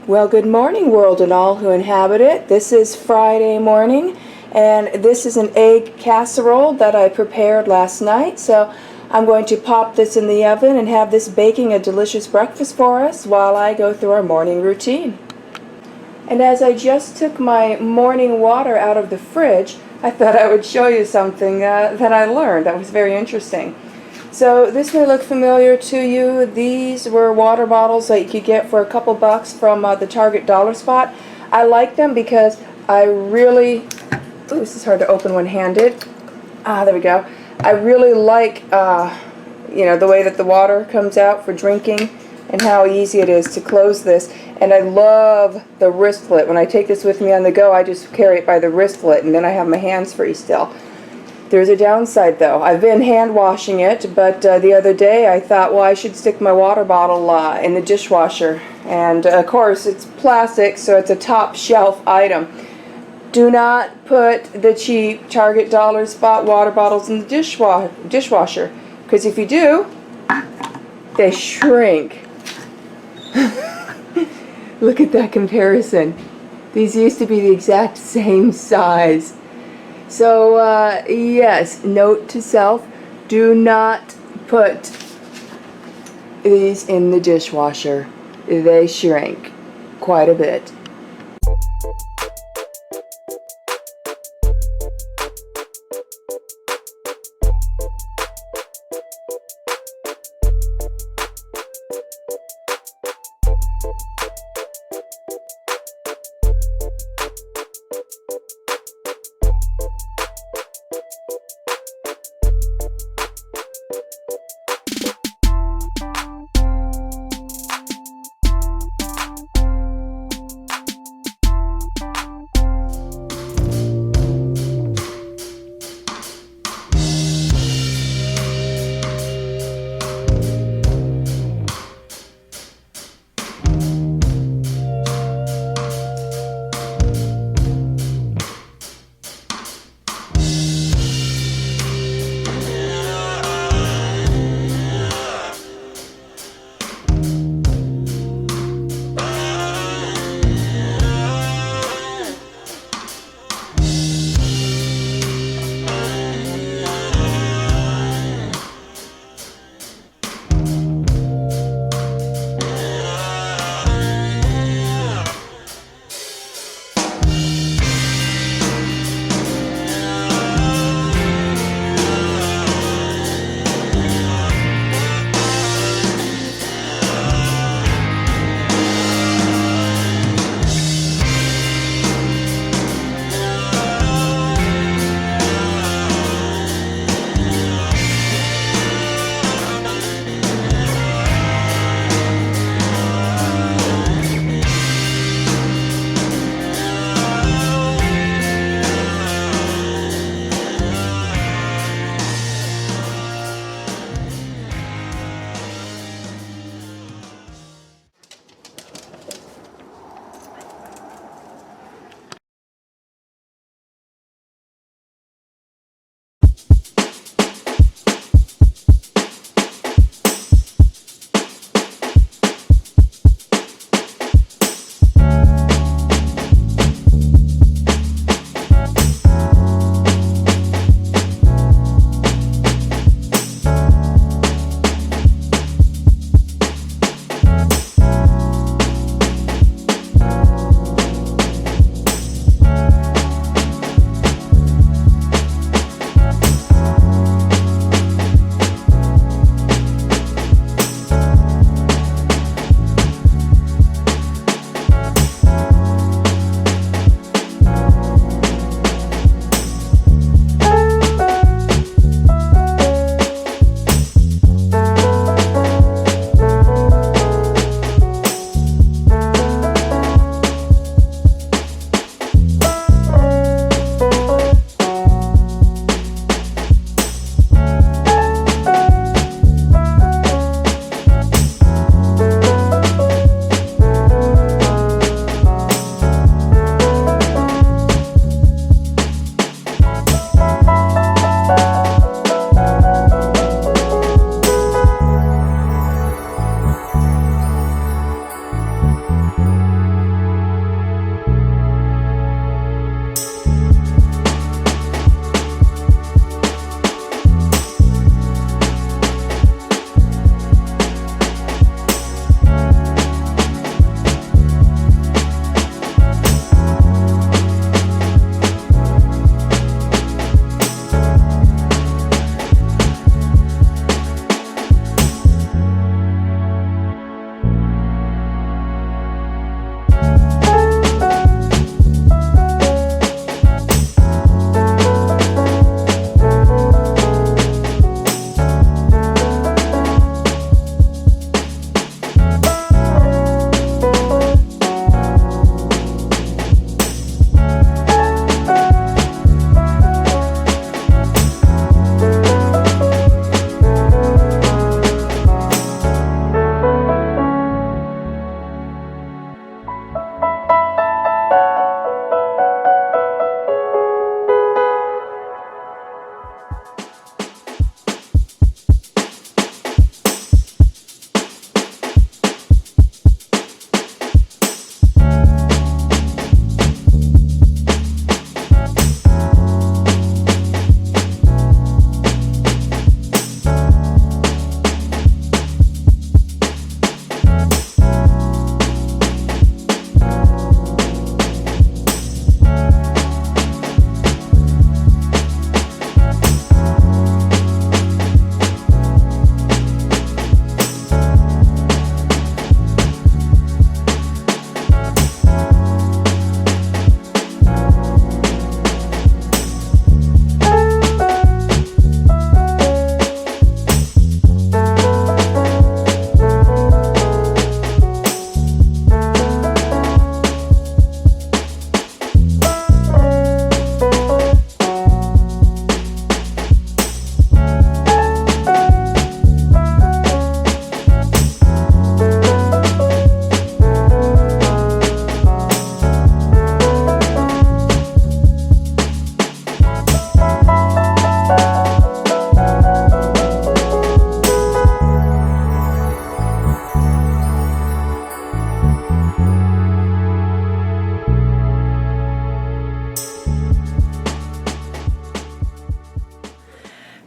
Well, good morning, world and all who inhabit it. This is Friday morning, and this is an egg casserole that I prepared last night. So I'm going to pop this in the oven and have this baking a delicious breakfast for us while I go through our morning routine. And as I just took my morning water out of the fridge, I thought I would show you something that I learned that was very interesting. So this may look familiar to you. These were water bottles that you could get for a couple bucks from the Target dollar spot. I like them because I really, ooh, this is hard to open one-handed. There we go. I really like, the way that the water comes out for drinking and how easy it is to close this. And I love the wristlet. When I take this with me on the go, I just carry it by the wristlet, and then I have my hands free still. There's a downside though. I've been hand washing it, but the other day I thought, well, I should stick my water bottle in the dishwasher. And of course it's plastic, so it's a top shelf item. Do not put the cheap Target dollar spot water bottles in the dishwasher, because if you do, they shrink. Look at that comparison. These used to be the exact same size. So, yes, note to self, do not put these in the dishwasher. They shrink quite a bit.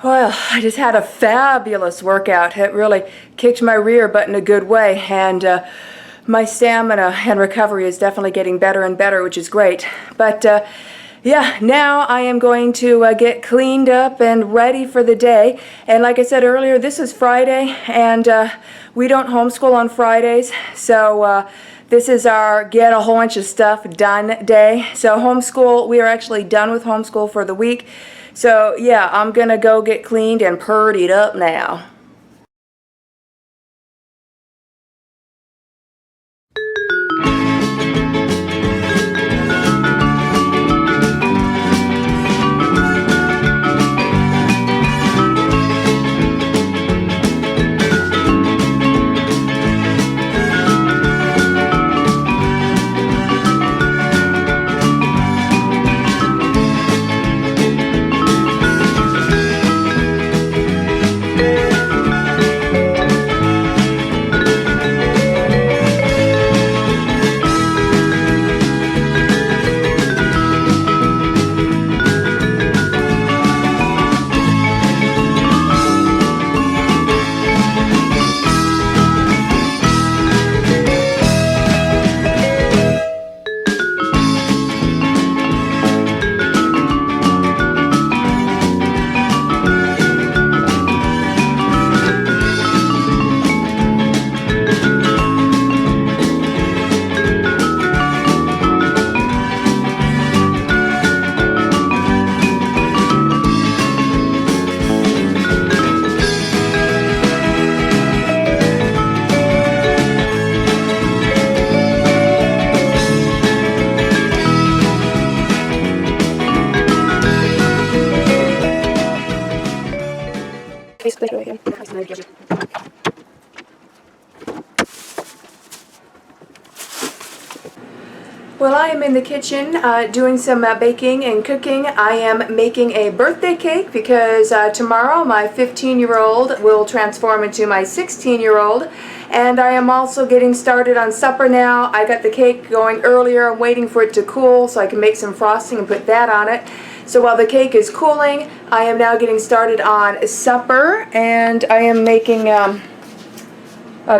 Well, I just had a fabulous workout. It really kicked my rear, but in a good way. And my stamina and recovery is definitely getting better and better, which is great. But yeah, now I am going to get cleaned up and ready for the day. And like I said earlier, this is Friday, and we don't homeschool on Fridays. So this is our get a whole bunch of stuff done day. So homeschool, we are actually done with homeschool for the week. So yeah, I'm gonna go get cleaned and purdied up now. Well, I am in the kitchen doing some baking and cooking. I am making a birthday cake because tomorrow my 15-year-old will transform into my 16-year-old. And I am also getting started on supper now. I got the cake going earlier. I'm waiting for it to cool so I can make some frosting and put that on it. So while the cake is cooling, I am now getting started on supper, and I am making a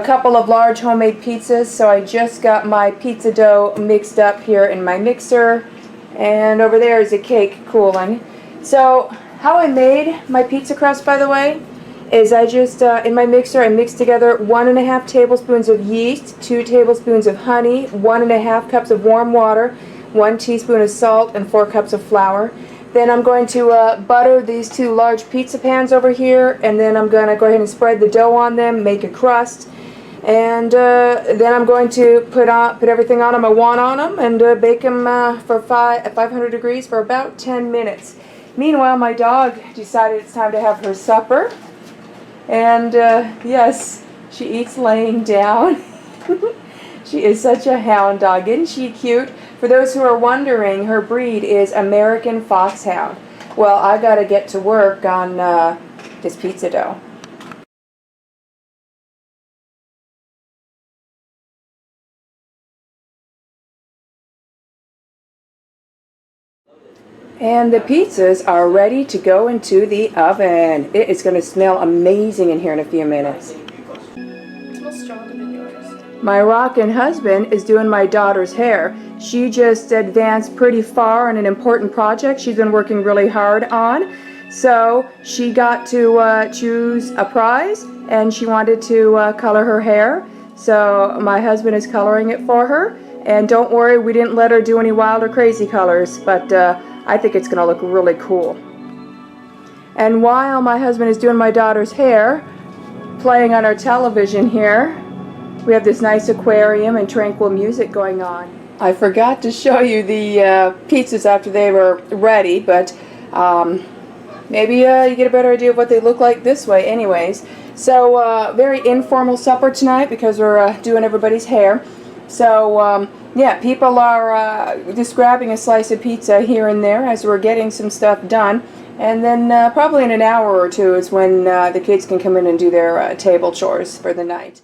couple of large homemade pizzas. So I just got my pizza dough mixed up here in my mixer, and over there is a cake cooling. So how I made my pizza crust, by the way, is I just in my mixer I mixed together 1.5 tablespoons of yeast, 2 tablespoons of honey, 1.5 cups of warm water, 1 teaspoon of salt, and 4 cups of flour. Then I'm going to butter these 2 large pizza pans over here, and then I'm going to go ahead and spread the dough on them, make a crust, and then I'm going to put everything on them I want on them, and bake them for 500 degrees for about 10 minutes. Meanwhile, my dog decided it's time to have her supper, and yes, she eats laying down. She is such a hound dog. Isn't she cute? For those who are wondering, her breed is American Foxhound. Well, I gotta get to work on this pizza dough. And the pizzas are ready to go into the oven. It is going to smell amazing in here in a few minutes. It smells stronger than yours. My rockin' husband is doing my daughter's hair. She just advanced pretty far on an important project she's been working really hard on. So she got to choose a prize, and she wanted to color her hair. So my husband is coloring it for her. And don't worry, we didn't let her do any wild or crazy colors, but I think it's going to look really cool. And while my husband is doing my daughter's hair, playing on our television here, we have this nice aquarium and tranquil music going on. I forgot to show you the pizzas after they were ready, but maybe you get a better idea of what they look like this way anyways. So very informal supper tonight because we're doing everybody's hair. So yeah, people are just grabbing a slice of pizza here and there as we're getting some stuff done. And then probably in an hour or two is when the kids can come in and do their table chores for the night.